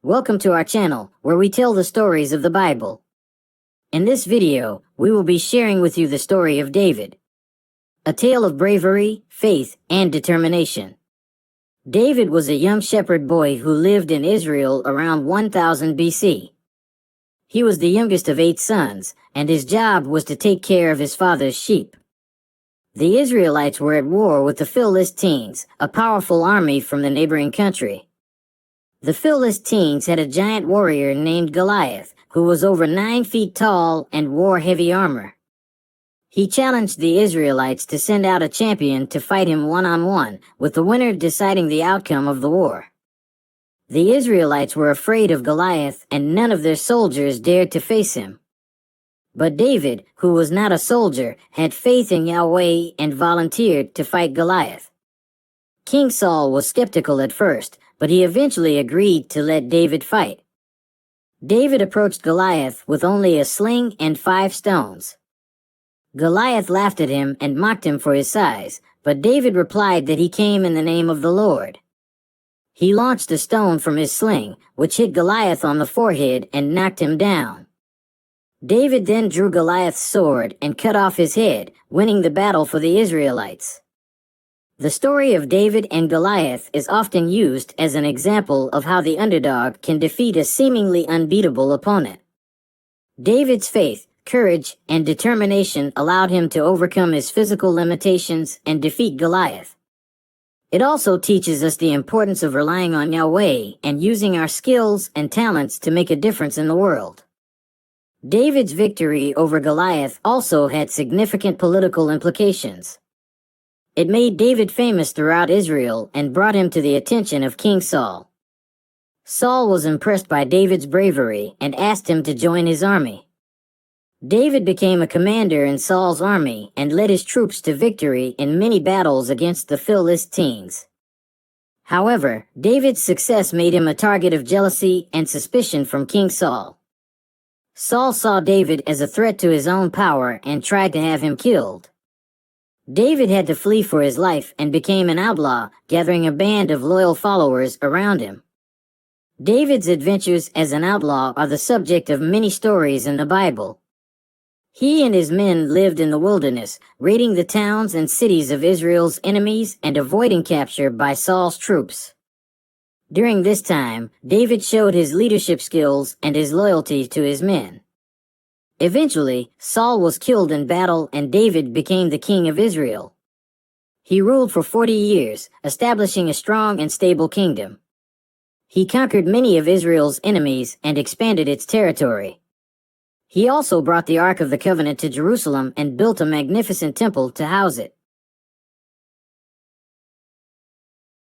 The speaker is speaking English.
Welcome to our channel, where we tell the stories of the Bible. In this video, we will be sharing with you the story of David, a tale of bravery, faith, and determination. David was a young shepherd boy who lived in Israel around 1000 BC. He was the youngest of 8 sons, and his job was to take care of his father's sheep. The Israelites were at war with the Philistines, a powerful army from the neighboring country. The Philistines had a giant warrior named Goliath, who was over 9 feet tall and wore heavy armor. He challenged the Israelites to send out a champion to fight him one-on-one, with the winner deciding the outcome of the war. The Israelites were afraid of Goliath, and none of their soldiers dared to face him. But David, who was not a soldier, had faith in Yahweh and volunteered to fight Goliath. King Saul was skeptical at first, but he eventually agreed to let David fight. David approached Goliath with only a sling and 5 stones. Goliath laughed at him and mocked him for his size, but David replied that he came in the name of the Lord. He launched a stone from his sling, which hit Goliath on the forehead and knocked him down. David then drew Goliath's sword and cut off his head, winning the battle for the Israelites. The story of David and Goliath is often used as an example of how the underdog can defeat a seemingly unbeatable opponent. David's faith, courage, and determination allowed him to overcome his physical limitations and defeat Goliath. It also teaches us the importance of relying on Yahweh and using our skills and talents to make a difference in the world. David's victory over Goliath also had significant political implications. It made David famous throughout Israel and brought him to the attention of King Saul. Saul was impressed by David's bravery and asked him to join his army. David became a commander in Saul's army and led his troops to victory in many battles against the Philistines. However, David's success made him a target of jealousy and suspicion from King Saul. Saul saw David as a threat to his own power and tried to have him killed. David had to flee for his life and became an outlaw, gathering a band of loyal followers around him. David's adventures as an outlaw are the subject of many stories in the Bible. He and his men lived in the wilderness, raiding the towns and cities of Israel's enemies and avoiding capture by Saul's troops. During this time, David showed his leadership skills and his loyalty to his men. Eventually, Saul was killed in battle and David became the king of Israel. He ruled for 40 years, establishing a strong and stable kingdom. He conquered many of Israel's enemies and expanded its territory. He also brought the Ark of the Covenant to Jerusalem and built a magnificent temple to house it.